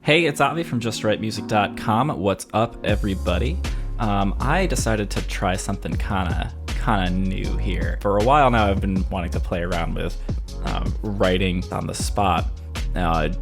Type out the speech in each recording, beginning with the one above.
Hey, it's Avi from JustWriteMusic.com. What's up, everybody? I decided to try something kind of new here. For a while now, I've been wanting to play around with writing on the spot, and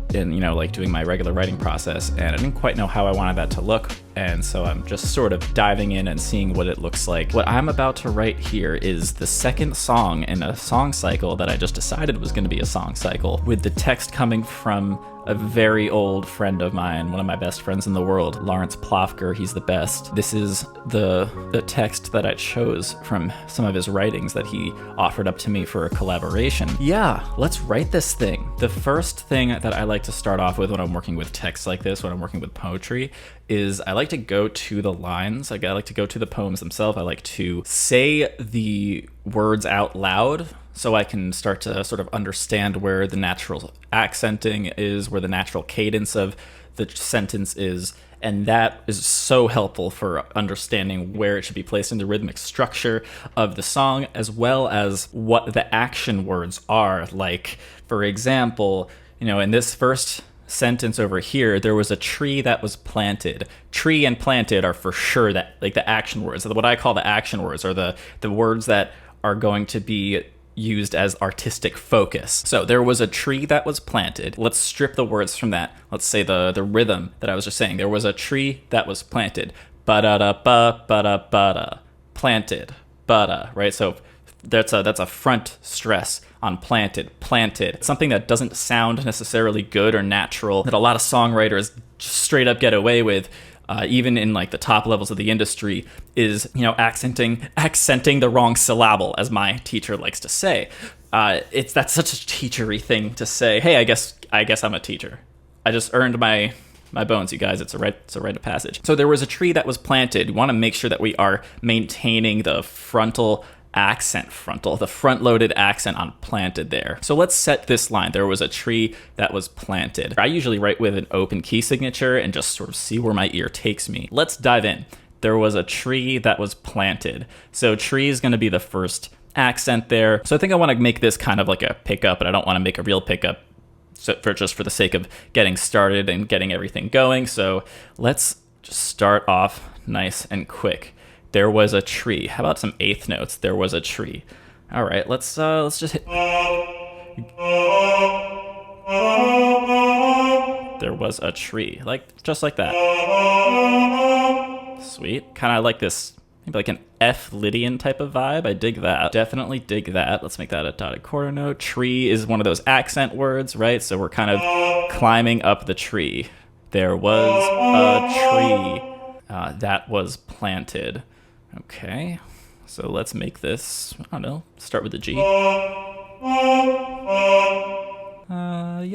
like doing my regular writing process, and I didn't quite know how I wanted that to look, and so I'm just sort of diving in and seeing what it looks like. What I'm about to write here is the second song in a song cycle that I just decided was going to be a song cycle, with the text coming from a very old friend of mine, one of my best friends in the world, Lawrence Plofker. He's the best. This is the text that I chose from some of his writings that he offered up to me for a collaboration. Yeah, let's write this thing. The first thing that I like to start off with when I'm working with text like this, when I'm working with poetry, is I like to go to the lines. I like to go to the poems themselves. I like to say the words out loud, so I can start to sort of understand where the natural accenting is, where the natural cadence of the sentence is, and that is so helpful for understanding where it should be placed in the rhythmic structure of the song, as well as what the action words are. Like, for example, in this first sentence over here, there was a tree that was planted. Tree and planted are for sure that, like, the action words. What I call the action words are the words that are going to be used as artistic focus. So there was a tree that was planted. Let's strip the words from that. Let's say the rhythm that I was just saying. There was a tree that was planted. Ba-da-da-ba, ba-da-ba-da. Planted. Ba-da, right? So that's a front stress on planted. Planted. Something that doesn't sound necessarily good or natural, that a lot of songwriters just straight up get away with, even in like the top levels of the industry, is accenting the wrong syllable, as my teacher likes to say. That's such a teachery thing to say. Hey, I guess I'm a teacher. I just earned my bones, you guys. It's a rite of passage. So there was a tree that was planted. We want to make sure that we are maintaining the the front-loaded accent on planted there. So let's set this line. There was a tree that was planted. I usually write with an open key signature and just sort of see where my ear takes me. Let's dive in. There was a tree that was planted. So tree is going to be the first accent there. So I think I want to make this kind of like a pickup, but I don't want to make a real pickup for the sake of getting started and getting everything going. So let's just start off nice and quick. There was a tree. How about some eighth notes? There was a tree. All right, let's just hit. There was a tree, just like that. Sweet. Kind of like this, maybe like an F Lydian type of vibe. I dig that. Definitely dig that. Let's make that a dotted quarter note. Tree is one of those accent words, right? So we're kind of climbing up the tree. There was a tree that was planted. Okay, so let's make this, I don't know, start with a G. Yeah,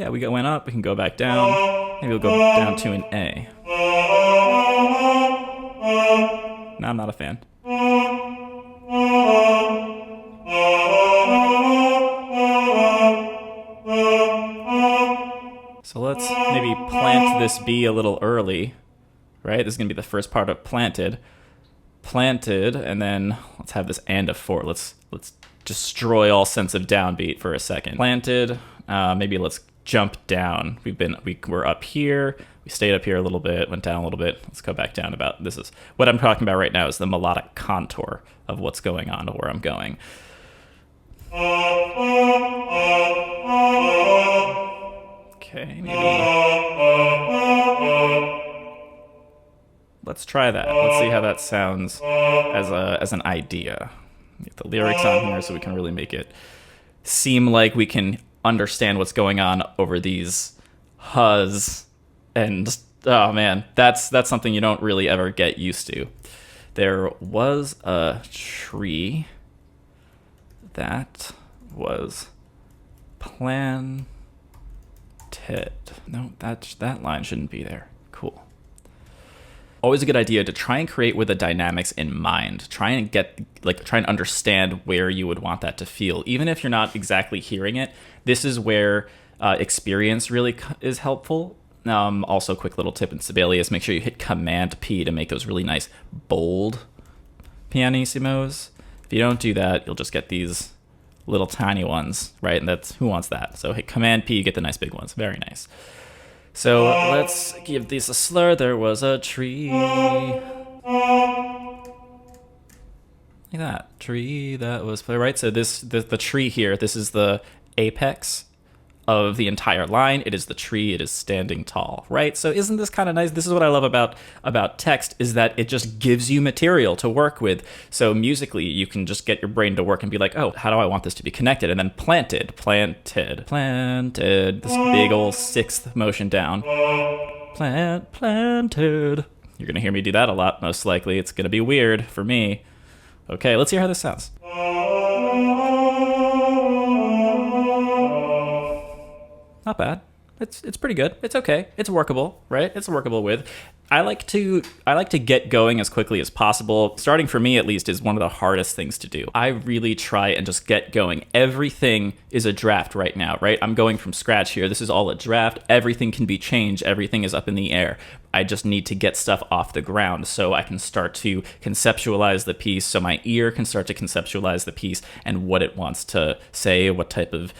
we went up, we can go back down. Maybe we'll go down to an A. No, I'm not a fan. So let's maybe plant this B a little early, right? This is going to be the first part of planted, and then let's have this and a 4. Let's destroy all sense of downbeat for a second. Planted, maybe let's jump down. We're up here, we stayed up here a little bit, went down a little bit. Let's go back down. This is what I'm talking about right now, is the melodic contour of what's going on, or where I'm going. Okay, maybe let's try that. Let's see how that sounds as an idea. Get the lyrics on here so we can really make it seem like we can understand what's going on over these huzz. And oh man, that's something you don't really ever get used to. There was a tree that was planted. No, that line shouldn't be there. Cool. Always a good idea to try and create with the dynamics in mind. Try and understand where you would want that to feel. Even if you're not exactly hearing it, this is where experience really is helpful. Also, quick little tip in Sibelius, make sure you hit Command P to make those really nice, bold pianissimos. If you don't do that, you'll just get these little tiny ones, right? And who wants that? So hit Command P, you get the nice big ones. Very nice. So let's give these a slur. There was a tree. Like that. Tree that was play, right? So the tree here, this is the apex of the entire line. It is the tree. It is standing tall, right? So isn't this kind of nice? This is what I love about text, is that it just gives you material to work with. So musically, you can just get your brain to work and be like, oh, how do I want this to be connected? And then planted, this big old sixth motion down. Planted. You're gonna hear me do that a lot, most likely. It's gonna be weird for me. Okay, let's hear how this sounds. Not bad. It's pretty good. It's okay. It's workable, right? It's workable with. I like to get going as quickly as possible. Starting for me at least is one of the hardest things to do. I really try and just get going. Everything is a draft right now, right? I'm going from scratch here. This is all a draft. Everything can be changed. Everything is up in the air. I just need to get stuff off the ground so I can start to conceptualize the piece, so my ear can start to conceptualize the piece and what it wants to say, what type of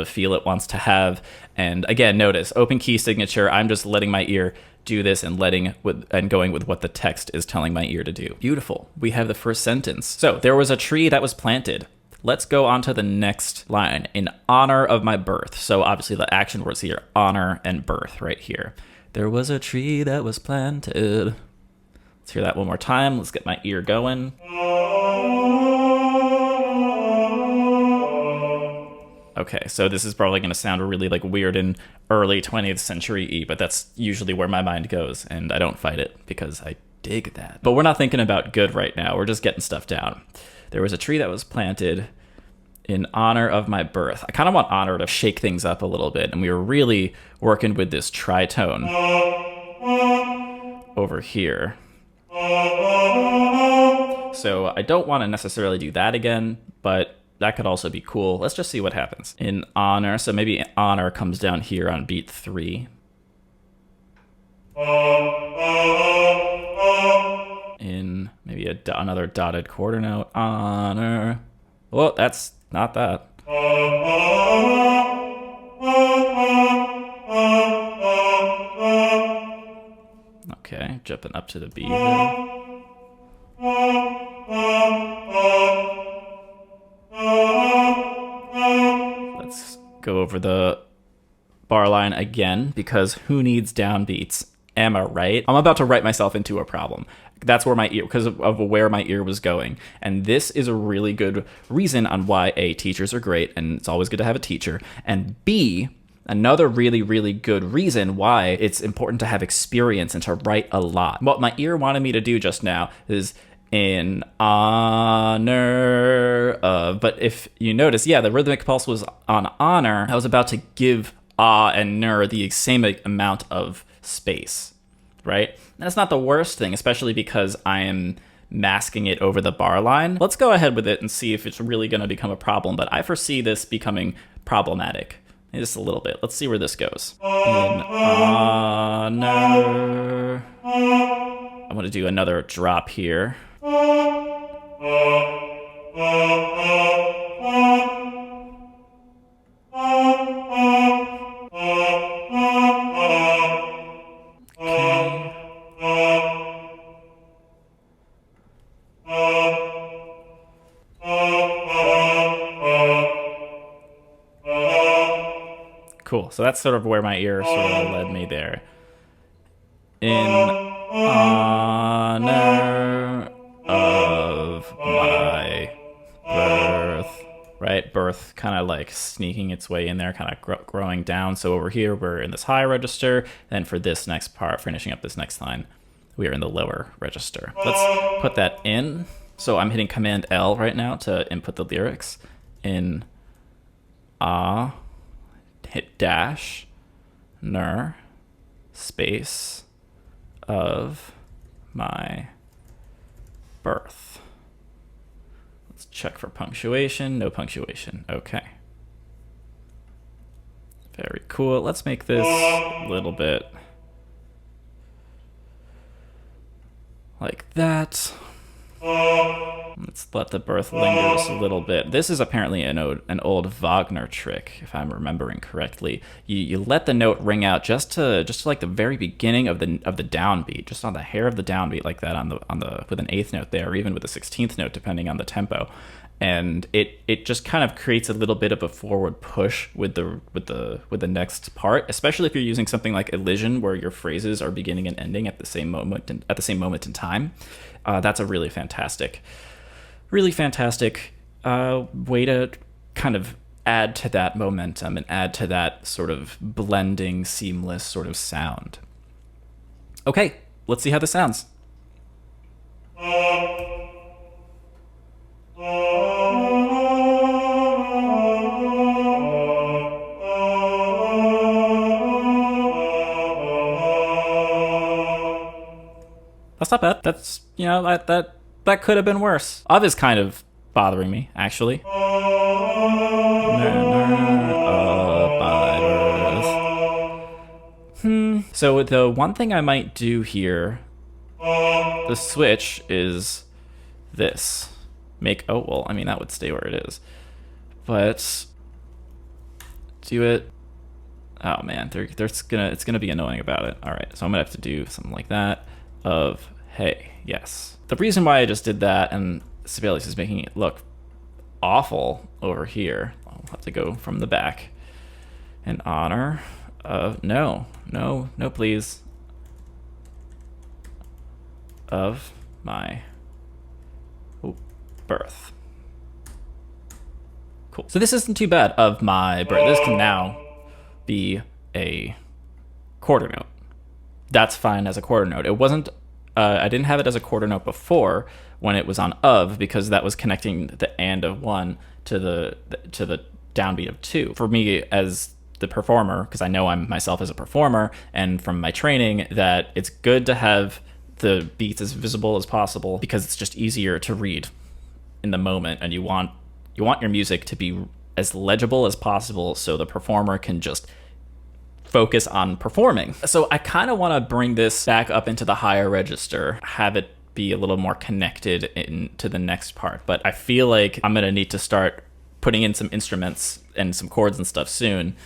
feel it wants to have. And again, notice open key signature. I'm just letting my ear do this and going with what the text is telling my ear to do. Beautiful. We have the first sentence. So there was a tree that was planted. Let's go on to the next line. In honor of my birth. So obviously the action words here, honor and birth right here. There was a tree that was planted. Let's hear that one more time. Let's get my ear going. Okay, so this is probably going to sound really like weird in early 20th century E, but that's usually where my mind goes, and I don't fight it because I dig that. But we're not thinking about good right now. We're just getting stuff down. There was a tree that was planted in honor of my birth. I kind of want honor to shake things up a little bit, and we were really working with this tritone over here. So I don't want to necessarily do that again, but that could also be cool. Let's just see what happens. In honor, so maybe honor comes down here on beat 3. In maybe another dotted quarter note, honor. Well, that's not that. Okay, jumping up to the B here. Let's go over the bar line again, because who needs downbeats? Am I right? I'm about to write myself into a problem. That's where my ear, because of where my ear was going. And this is a really good reason on why A, teachers are great, and it's always good to have a teacher, and B, another really, really good reason why it's important to have experience and to write a lot. What my ear wanted me to do just now is in honor of, but if you notice, yeah, the rhythmic pulse was on honor. I was about to give ah and ner the same amount of space, right? And that's not the worst thing, especially because I am masking it over the bar line. Let's go ahead with it and see if it's really going to become a problem, but I foresee this becoming problematic. Just a little bit. Let's see where this goes. In honor. I want to do another drop here. Cool. So that's sort of where my ear sort of led me there. In honor of my birth, right? Birth kind of like sneaking its way in there, kind of growing down. So over here, we're in this high register. Then for this next part, finishing up this next line, we are in the lower register. Let's put that in. So I'm hitting Command L right now to input the lyrics. In hit dash, ner, space, of my birth. Let's check for punctuation. No punctuation. Okay. Very cool. Let's make this a little bit like that. Let's let the birth linger just a little bit. This is apparently an old Wagner trick, if I'm remembering correctly. You let the note ring out just to like the very beginning of the downbeat, just on the hair of the downbeat, like that on the with an eighth note there, or even with a 16th note, depending on the tempo. And it just kind of creates a little bit of a forward push with the next part, especially if you're using something like elision, where your phrases are beginning and ending at the same moment in time. That's a really fantastic way to kind of add to that momentum and add to that sort of blending, seamless sort of sound. Okay, let's see how this sounds. That's not bad. That's, that could have been worse. Of is kind of bothering me, actually. So the one thing I might do here, the switch is this. That would stay where it is. But do it. Oh man, it's gonna be annoying about it. All right, so I'm gonna have to do something like that. Hey, yes. The reason why I just did that, and Sibelius is making it look awful over here. I'll have to go from the back. In honor of no, please. Of my birth. Cool. So this isn't too bad. Of my birth. This can now be a quarter note. That's fine as a quarter note. It wasn't. I didn't have it as a quarter note before when it was on of, because that was connecting the and of 1 to the downbeat of 2. For me as the performer, because I know I'm myself as a performer, and from my training, that it's good to have the beats as visible as possible, because it's just easier to read in the moment, and you want your music to be as legible as possible so the performer can just focus on performing. So I kind of want to bring this back up into the higher register, have it be a little more connected into the next part. But I feel like I'm going to need to start putting in some instruments and some chords and stuff soon.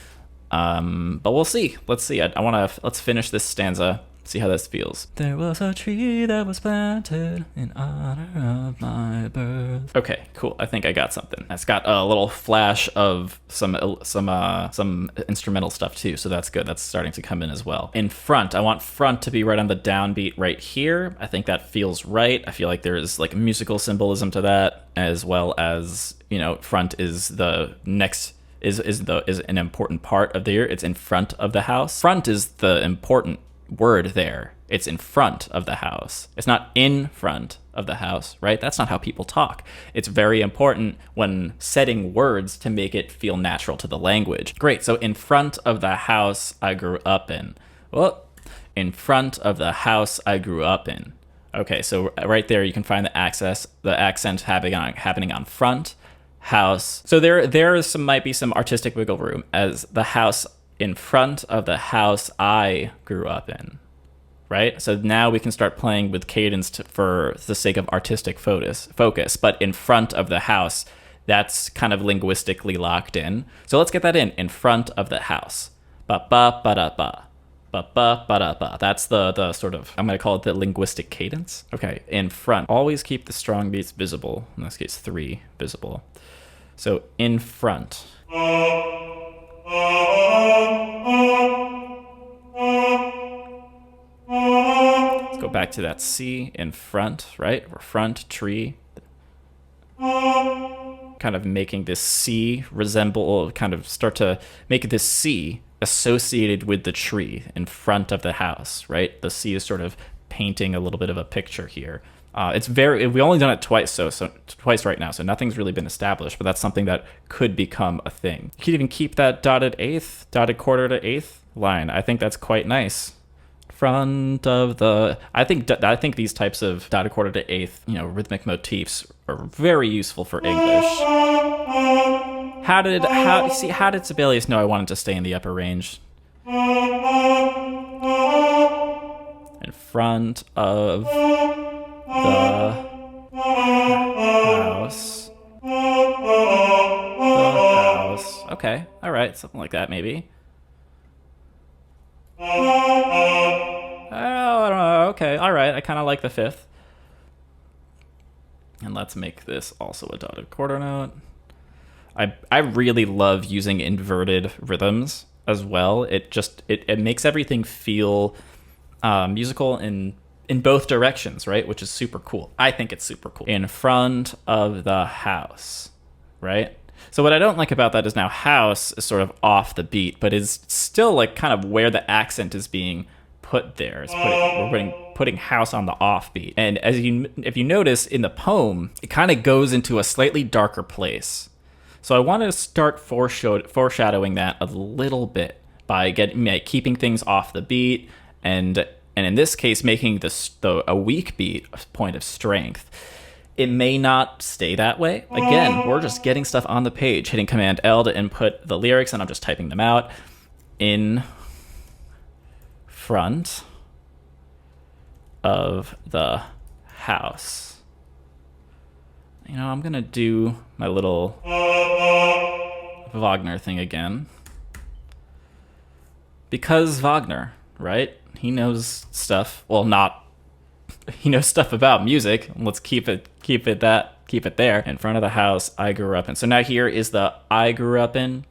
But we'll see. Let's see. Let's finish this stanza. See how this feels. There was a tree that was planted in honor of my birth. Okay, cool. I think I got something. It's got a little flash of some instrumental stuff too, so that's good. That's starting to come in as well. In front, I want front to be right on the downbeat right here. I think that feels right. I feel like there's like musical symbolism to that, as well as, front is the next is an important part of the year. It's in front of the house. Front is the important word there. It's in front of the house. It's not in front of the house, right? That's not how people talk. It's very important when setting words to make it feel natural to the language. Great. So in front of the house I grew up in. Well, in front of the house I grew up in. Okay, so right there you can find the accent happening on front, house. So there might be some artistic wiggle room as the house in front of the house I grew up in, right? So now we can start playing with cadence for the sake of artistic focus. But in front of the house, that's kind of linguistically locked in. So let's get that in front of the house. Ba ba ba da ba. Ba ba ba da ba. That's the sort of, I'm going to call it the linguistic cadence. Okay, in front. Always keep the strong beats visible. In this case, 3 visible. So in front. Let's go back to that C in front, right? We're front, tree. Kind of making this C start to make this C associated with the tree in front of the house, right? The C is sort of painting a little bit of a picture here. We only done it twice, twice right now, so nothing's really been established, but that's something that could become a thing. You could even keep that dotted quarter to eighth line. I think that's quite nice. Front of the, I think these types of dotted quarter to eighth, rhythmic motifs are very useful for English. How did Sibelius know I wanted to stay in the upper range? In front of the okay. All right, something like that maybe. Oh, I don't know. Okay, all right. I kind of like the fifth. And let's make this also a dotted quarter note. I really love using inverted rhythms as well. It makes everything feel musical in both directions, right? Which is super cool. I think it's super cool. In front of the house, right? So what I don't like about that is now house is sort of off the beat, but is still like kind of where the accent is being put there. We're putting house on the offbeat. And if you notice in the poem, it kind of goes into a slightly darker place. So I wanted to start foreshadowing that a little bit by keeping things off the beat, and in this case, making a weak beat a point of strength. It may not stay that way. Again, we're just getting stuff on the page, hitting Command L to input the lyrics, and I'm just typing them out. In front of the house. You know, I'm gonna do my little Wagner thing again. Because Wagner, right? He knows stuff. Well, he knows stuff about music. Let's keep it there. In front of the house I grew up in. So now here is the I grew up in.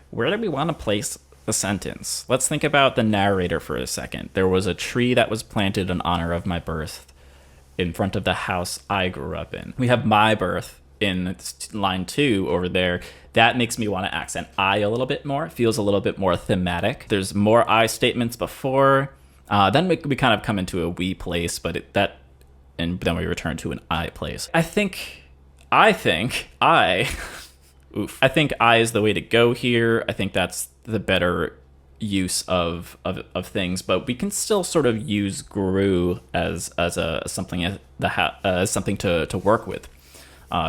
Where do we want to place the sentence? Let's think about the narrator for a second. There was a tree that was planted in honor of my birth in front of the house I grew up in. We have my birth in line 2 over there. That makes me want to accent I a little bit more. It feels a little bit more thematic. There's more I statements before. Then we kind of come into a we place, and then we return to an I place. I think I is the way to go here. I think that's the better use of things, but we can still sort of use grew as something to work with.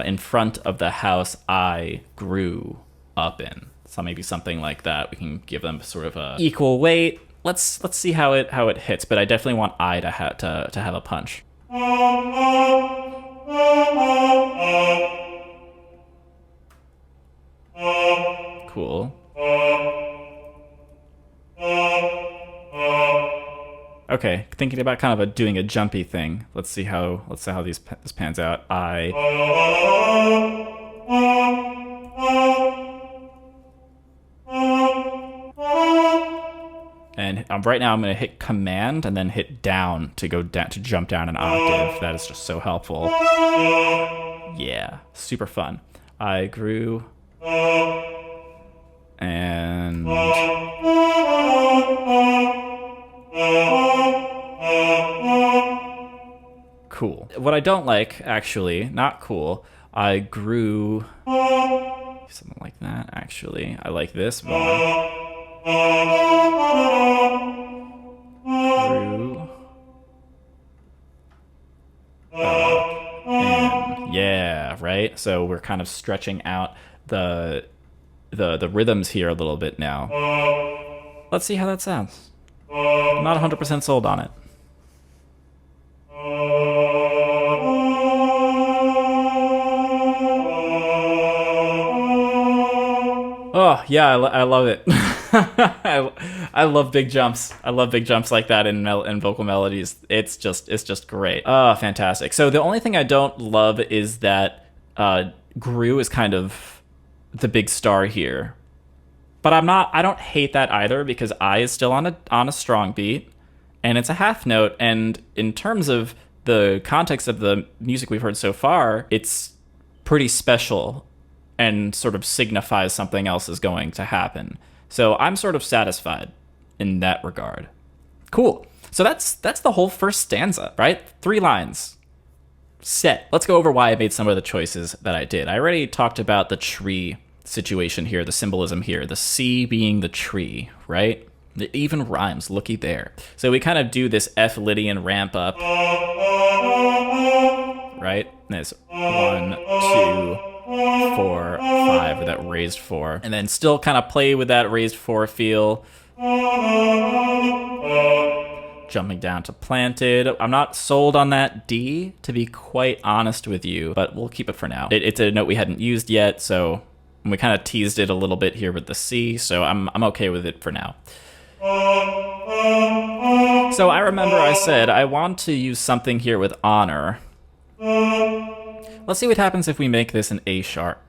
In front of the house I grew up in. So maybe something like that. We can give them sort of a equal weight. Let's see how it hits, but I definitely want I to have a punch. Cool. Okay, thinking about kind of doing a jumpy thing. Let's see how this pans out. And right now I'm going to hit Command and then hit down to jump down an octave. That is just so helpful. Yeah, super fun. I grew and cool. What I don't like, actually, not cool, I grew something like that, actually. I like this more. Grew and yeah, right? So we're kind of stretching out the rhythms here a little bit now. Let's see how that sounds. I'm not 100% sold on it. Oh, yeah, I love it. I love big jumps. I love big jumps like that in vocal melodies. It's just great. Oh, fantastic. So the only thing I don't love is that grew is kind of the big star here. But I don't hate that either, because I is still on a strong beat, and it's a half note, and in terms of the context of the music we've heard so far, it's pretty special and sort of signifies something else is going to happen. So I'm sort of satisfied in that regard. Cool. So that's the whole first stanza, right? 3 lines. Set. Let's go over why I made some of the choices that I did. I already talked about the tree situation here, the symbolism here, the C being the tree, right? It even rhymes, looky there. So we kind of do this F Lydian ramp up, right? And it's 1, 2, 4, 5 with that raised 4, and then still kind of play with that raised 4 feel. jumping down to planted. I'm not sold on that D, to be quite honest with you, but we'll keep it for now. It's a note we hadn't used yet, so we kind of teased it a little bit here with the C, so I'm okay with it for now. So I remember I said I want to use something here with honor. Let's see what happens if we make this an A sharp.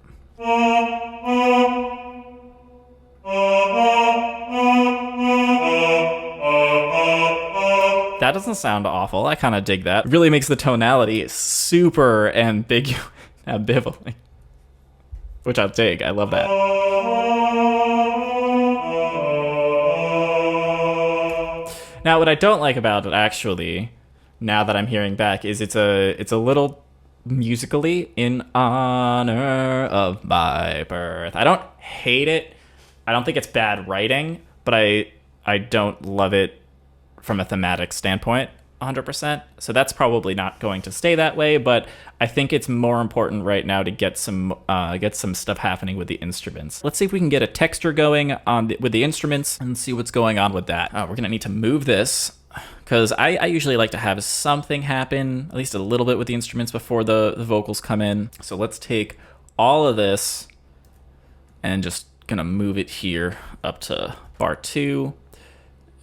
That doesn't sound awful. I kind of dig that. It really makes the tonality super ambivalent, which I dig. I love that. Now, what I don't like about it, actually, now that I'm hearing back, is it's a little musically in honor of my birth. I don't hate it. I don't think it's bad writing, but I don't love it from a thematic standpoint 100%. So that's probably not going to stay that way, but I think it's more important right now to get some stuff happening with the instruments. Let's see if we can get a texture going with the instruments and see what's going on with that. We're gonna need to move this because I usually like to have something happen, at least a little bit with the instruments before the vocals come in. So let's take all of this and just gonna move it here up to bar 2.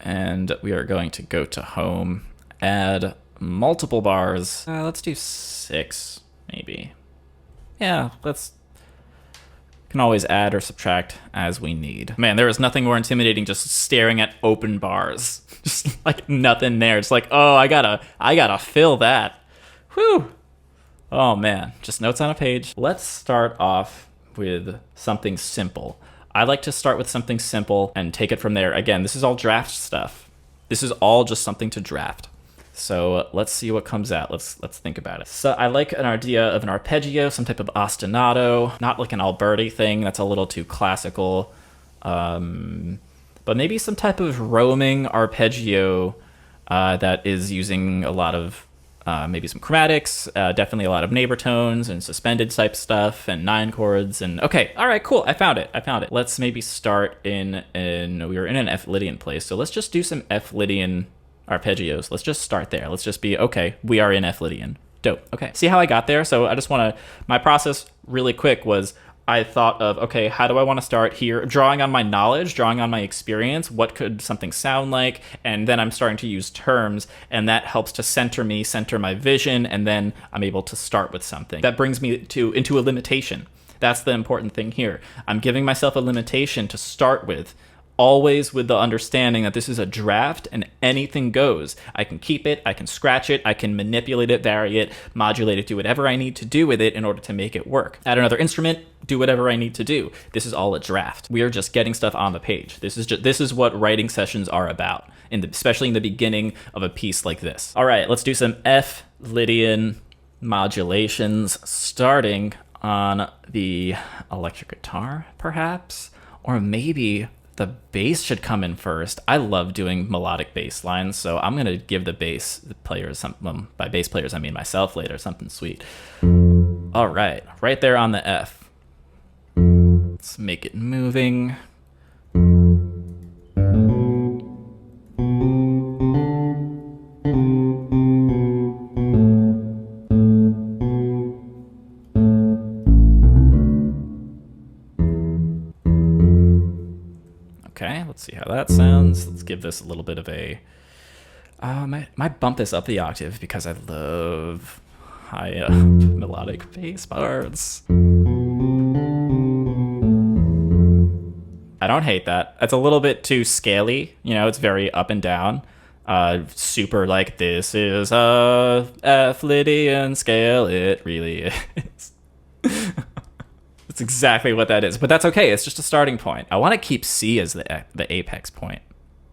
And we are going to go to home, add multiple bars. Let's do 6, maybe. Yeah, can always add or subtract as we need. Man, there is nothing more intimidating just staring at open bars. Just like nothing there. It's like, oh, I gotta fill that. Whew. Oh man, just notes on a page. Let's start off with something simple. I like to start with something simple and take it from there. Again, this is all draft stuff. This is all just something to draft. So let's see what comes out. Let's think about it. So I like an idea of an arpeggio, some type of ostinato, not like an Alberti thing. That's a little too classical. But maybe some type of roaming arpeggio that is using a lot of maybe some chromatics, definitely a lot of neighbor tones and suspended type stuff and 9 chords. And okay, all right, cool. I found it. Let's maybe start we were in an F Lydian place. So let's just do some F Lydian arpeggios. Let's just start there. Let's just be, okay, we are in F Lydian. Dope. Okay. See how I got there? So I just want to, my process really quick was I thought of, okay, how do I want to start here? Drawing on my knowledge, drawing on my experience, what could something sound like? And then I'm starting to use terms, and that helps to center my vision, and then I'm able to start with something. That brings me into a limitation. That's the important thing here. I'm giving myself a limitation to start with, always with the understanding that this is a draft and anything goes. I can keep it, I can scratch it, I can manipulate it, vary it, modulate it, do whatever I need to do with it in order to make it work. Add another instrument, do whatever I need to do. This is all a draft. We are just getting stuff on the page. This is what writing sessions are about, especially in the beginning of a piece like this. All right, let's do some F Lydian modulations starting on the electric guitar, perhaps, or maybe the bass should come in first. I love doing melodic bass lines, so I'm gonna give the bass players something. By bass players, I mean myself later, something sweet. All right, right there on the F. Let's make it moving. Okay, let's see how that sounds. Let's give this a little bit of a... might bump this up the octave because I love high melodic bass parts. I don't hate that. It's a little bit too scaly. You know, it's very up and down. Super like, this is a F Lydian scale. It really is. That's exactly what that is. But that's okay. It's just a starting point. I want to keep C as the apex point.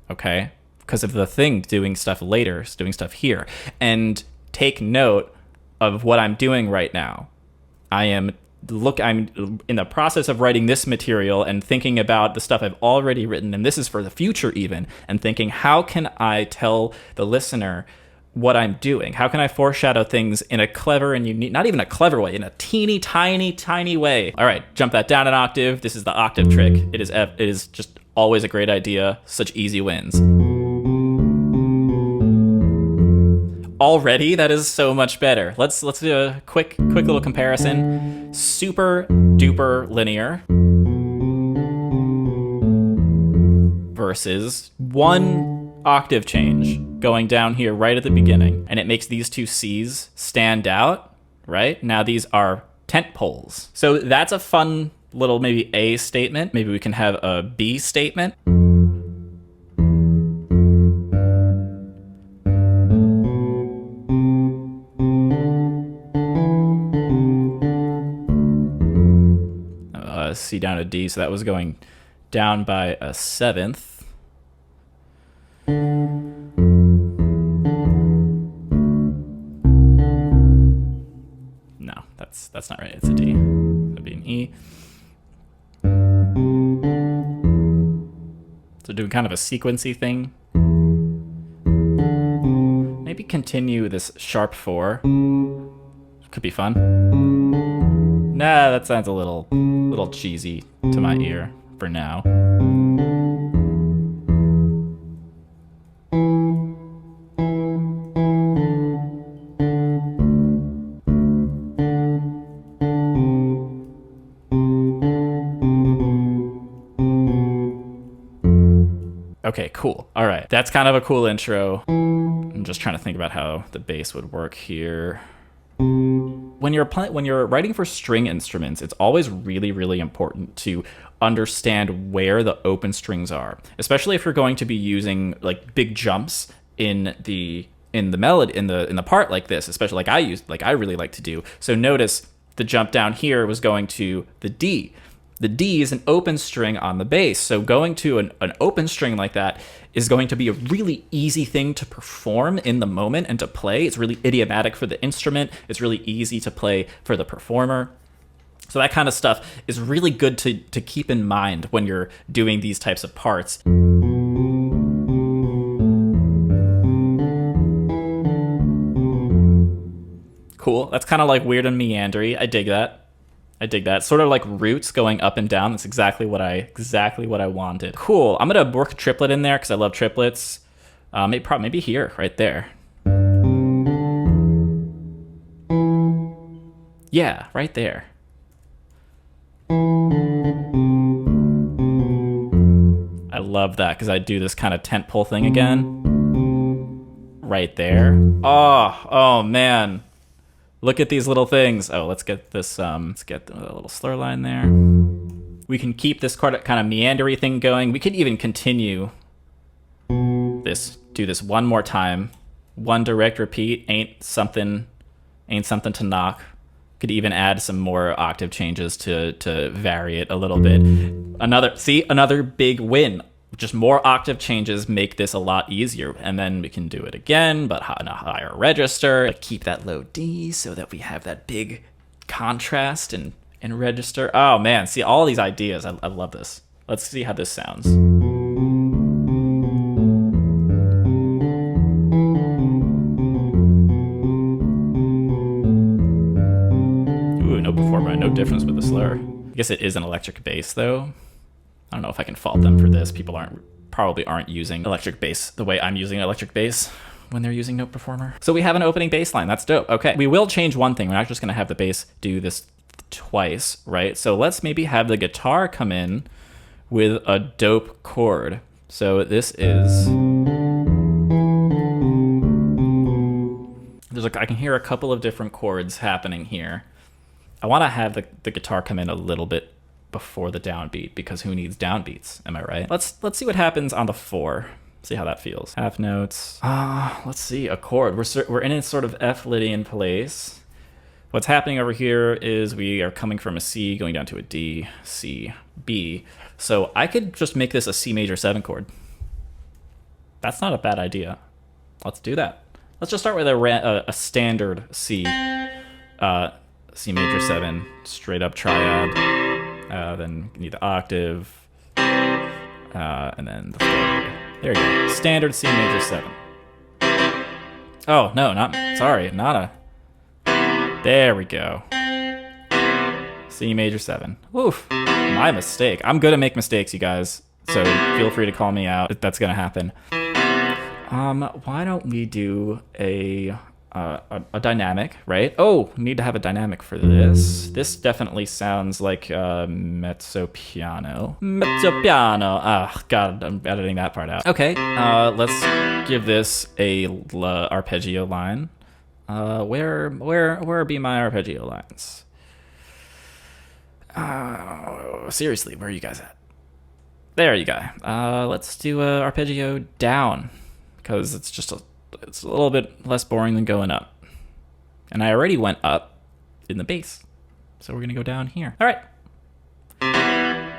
Okay? Because of the thing doing stuff later, doing stuff here. And take note of what I'm doing right now. I'm in the process of writing this material and thinking about the stuff I've already written, and this is for the future even, and thinking, how can I tell the listener what I'm doing? How can I foreshadow things in a clever and unique, not even a clever way, in a teeny, tiny way? All right, jump that down an octave. This is the octave trick. It is just always a great idea. Such easy wins. Already, that is so much better. Let's do a quick little comparison. Super duper linear versus 1 octave change going down here right at the beginning, and it makes these 2 C's stand out, right? Now these are tent poles. So that's a fun little maybe A statement. Maybe we can have a B statement. C down to D, so that was going down by a 7th. No, that's not right. It's a D. That'd be an E. So doing kind of a sequency thing. Maybe continue this sharp 4. Could be fun. Nah, that sounds a little cheesy to my ear for now. Okay, cool. All right, that's kind of a cool intro. I'm just trying to think about how the bass would work here. When you're writing for string instruments, it's always really important to understand where the open strings are, especially if you're going to be using like big jumps in the melody in the part like this, especially like I really like to do. So notice the jump down here was going to the D. The D is an open string on the bass, so going to an open string like that is going to be a really easy thing to perform in the moment and to play. It's really idiomatic for the instrument. It's really easy to play for the performer. So that kind of stuff is really good to keep in mind when you're doing these types of parts. Cool. That's kind of like weird and meandery. I dig that. Sort of like roots going up and down. That's exactly what I wanted. Cool. I'm gonna work a triplet in there because I love triplets. Maybe here, right there. Yeah, right there. I love that because I do this kind of tent pole thing again. Right there. Oh man. Look at these little things. Oh, let's get this, let's get the little slur line there. We can keep this kind of meandery thing going. We could even continue this, do this one more time. One direct repeat, ain't something to knock. Could even add some more octave changes to vary it a little bit. Another big win. Just more octave changes make this a lot easier. And then we can do it again, but on a higher register. Keep that low D so that we have that big contrast and register. Oh man, see all these ideas. I love this. Let's see how this sounds. Ooh, no performer, no difference with the slur. I guess it is an electric bass though. I don't know if I can fault them for this. People probably aren't using electric bass the way I'm using electric bass when they're using Note Performer. So we have an opening bass line. That's dope. Okay, we will change one thing. We're not just gonna have the bass do this twice, right? So let's maybe have the guitar come in with a dope chord. So this is... I can hear a couple of different chords happening here. I wanna have the guitar come in a little bit before the downbeat, because who needs downbeats? Am I right? Let's see what happens on the 4. See how that feels. Half notes. Let's see, a chord. We're in a sort of F Lydian place. What's happening over here is we are coming from a C going down to a D, C, B. So I could just make this a C major 7 chord. That's not a bad idea. Let's do that. Let's just start with a standard C, C major 7, straight up triad. Then you need the octave, and then the 3rd. There you go. Standard C major 7. Oh, no, not a... There we go. C major 7. Oof, my mistake. I'm good at make mistakes, you guys, so feel free to call me out if that's gonna happen. Why don't we do a dynamic, right? Oh, need to have a dynamic for this. This definitely sounds like mezzo piano. Mezzo piano. Ah, God, I'm editing that part out. Okay, let's give this a arpeggio line. Where be my arpeggio lines? Seriously, where are you guys at? There you go. Let's do a arpeggio down, because it's a little bit less boring than going up. And I already went up in the bass, so we're gonna go down here. All right.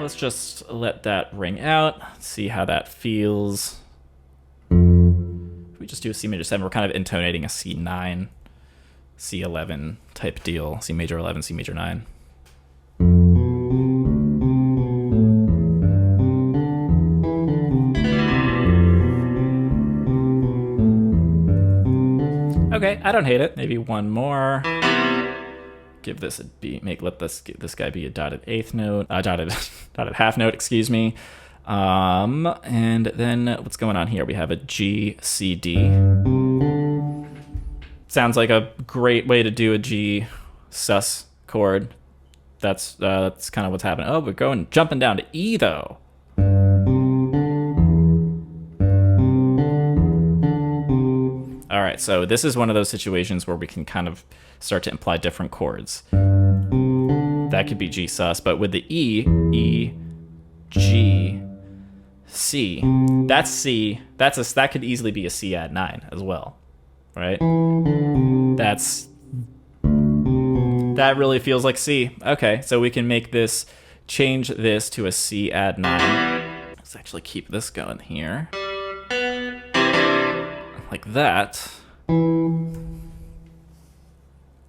Let's just let that ring out, see how that feels. If we just do a C major 7, we're kind of intonating a C9, C11 type deal. C major 11, C major 9. Okay, I don't hate it. Maybe one more. Give this a B. Let this guy be a dotted eighth note. Dotted half note. Excuse me. And then what's going on here? We have a G, C, D. Sounds like a great way to do a G sus chord. That's kind of what's happening. Oh, we're jumping down to E though. All right, so this is one of those situations where we can kind of start to imply different chords. That could be G sus, but with the E, G, C, that's C. That could easily be a C add 9 as well, right? That really feels like C. Okay, so we can change this to a C add 9. Let's actually keep this going here. Like that. See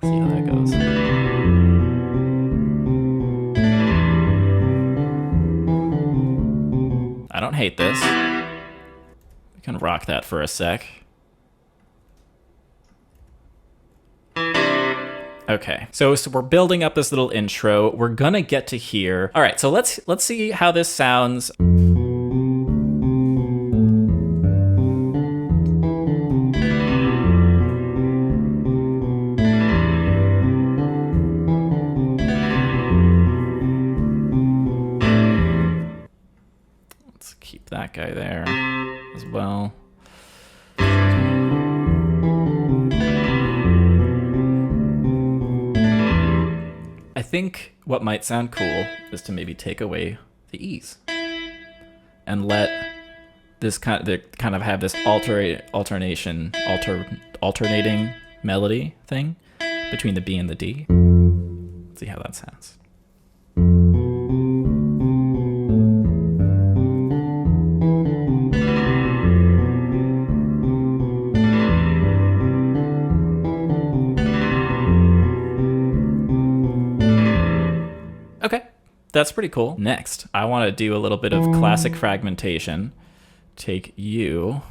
how that goes. I don't hate this. We can rock that for a sec. Okay, so we're building up this little intro. We're gonna get to here. All right, so let's see how this sounds. That guy there as well. I think what might sound cool is to maybe take away the E's and let this kind of have this alternating melody thing between the B and the D. Let's see how that sounds. Okay, that's pretty cool. Next, I want to do a little bit of classic fragmentation. Take you.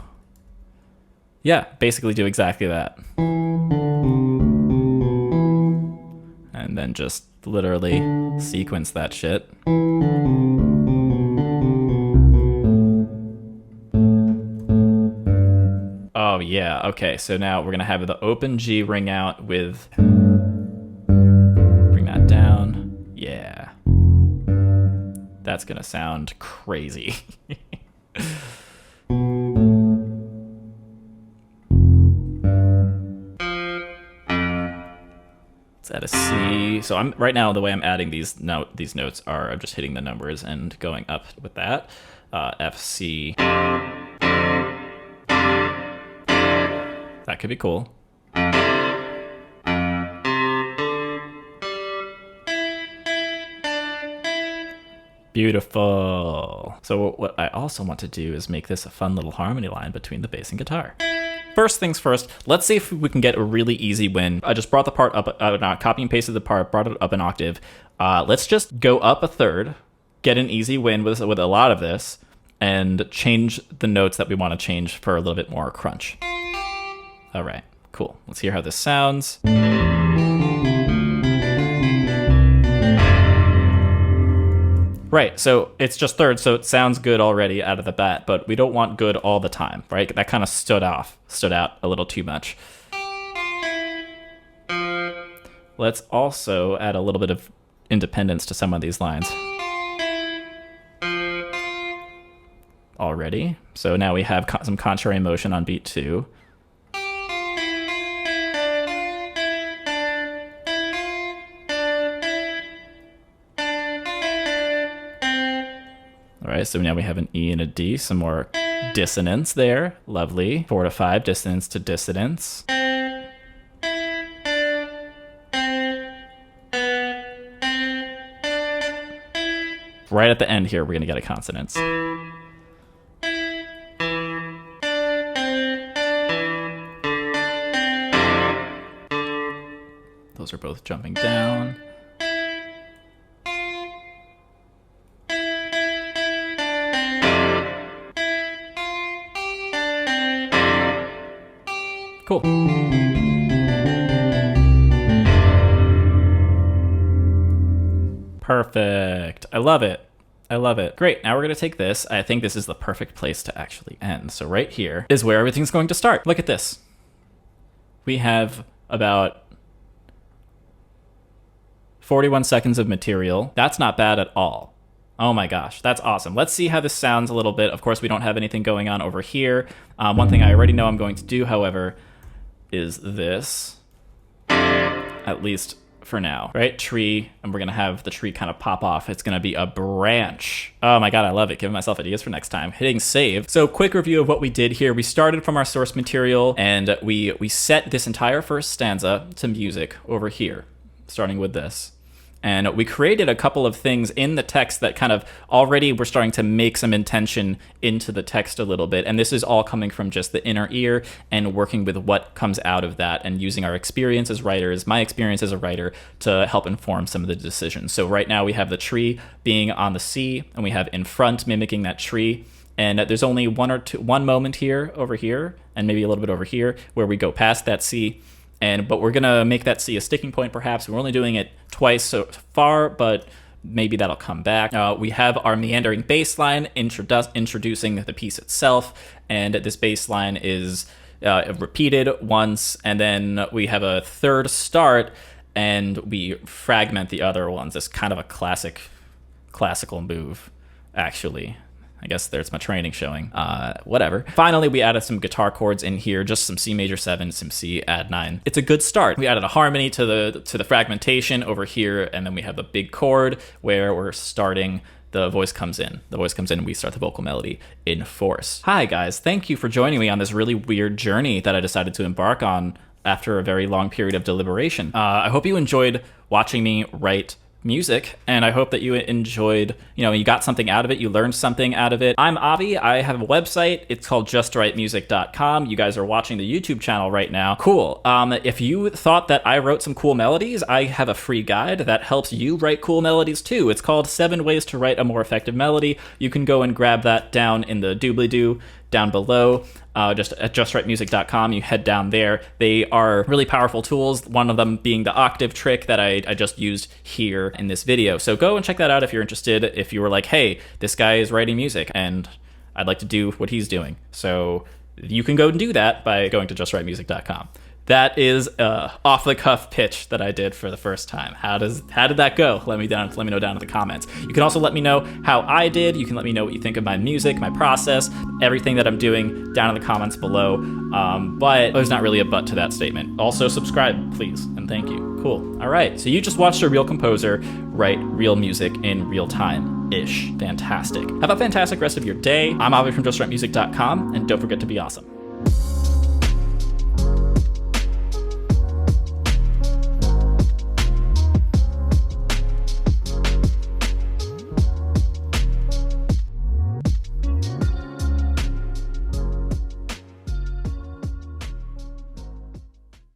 Yeah, basically do exactly that. And then just literally sequence that shit. Oh yeah, okay, so now we're gonna have the open G ring out with, bring that down. Yeah. That's gonna sound crazy. Let's add a C. So right now the way I'm adding these notes are I'm just hitting the numbers and going up with that. F, C. That could be cool. Beautiful. So what I also want to do is make this a fun little harmony line between the bass and guitar. First things first, let's see if we can get a really easy win. I just brought the part up, copy and pasted the part, brought it up an octave. Let's just go up a third, get an easy win with a lot of this, and change the notes that we want to change for a little bit more crunch. All right, cool. Let's hear how this sounds. Right, so it's just thirds, so it sounds good already out of the bat, but we don't want good all the time, right? That kind of stood out a little too much. Let's also add a little bit of independence to some of these lines. Already. So now we have some contrary motion on beat 2. All right, so now we have an E and a D, some more dissonance there. Lovely. 4 to 5, dissonance to dissonance. Right at the end here, we're going to get a consonance. Those are both jumping down. Cool. Perfect. I love it. I love it. Great. Now we're going to take this. I think this is the perfect place to actually end. So right here is where everything's going to start. Look at this. We have about 41 seconds of material. That's not bad at all. Oh my gosh, that's awesome. Let's see how this sounds a little bit. Of course, we don't have anything going on over here. One thing I already know I'm going to do, however, is this, at least for now, right? Tree, and we're gonna have the tree kind of pop off. It's gonna be a branch. Oh my God, I love it. Giving myself ideas for next time. Hitting save. So quick review of what we did here. We started from our source material and we set this entire first stanza to music over here, starting with this. And we created a couple of things in the text that kind of already we're starting to make some intention into the text a little bit. And this is all coming from just the inner ear and working with what comes out of that and using our experience as writers, my experience as a writer, to help inform some of the decisions. So right now we have the tree being on the C and we have in front mimicking that tree. And there's only one moment here, over here, and maybe a little bit over here where we go past that C. But we're gonna make that C a sticking point perhaps. We're only doing it twice so far, but maybe that'll come back. We have our meandering bass line introducing the piece itself, and this bass line is repeated once, and then we have a third start, and we fragment the other ones. It's kind of a classical move, actually. I guess there's my training showing. Whatever. Finally, we added some guitar chords in here, just some C major 7, some C add 9. It's a good start. We added a harmony to the fragmentation over here, and then we have a big chord where we're starting. The voice comes in. The voice comes in, and we start the vocal melody in force. Hi guys, thank you for joining me on this really weird journey that I decided to embark on after a very long period of deliberation. I hope you enjoyed watching me write music, and I hope that you enjoyed, you got something out of it, you learned something out of it. I'm Avi. I have a website. It's called justwritemusic.com. You guys are watching the YouTube channel right now. Cool. If you thought that I wrote some cool melodies, I have a free guide that helps you write cool melodies too. It's called 7 Ways to Write a More Effective Melody. You can go and grab that down in the doobly-doo down below. Just at justwritemusic.com, you head down there. They are really powerful tools, one of them being the Octave Trick that I just used here in this video. So go and check that out if you're interested, if you were like, hey, this guy is writing music and I'd like to do what he's doing. So you can go and do that by going to justwritemusic.com. That is a off-the-cuff pitch that I did for the first time. How did that go? Let me know down in the comments. You can also let me know how I did. You can let me know what you think of my music, my process, everything that I'm doing down in the comments below. But there's not really a but to that statement. Also subscribe, please, and thank you. Cool. All right, so you just watched a real composer write real music in real time-ish. Fantastic. Have a fantastic rest of your day. I'm Avi from justwritemusic.com, and don't forget to be awesome.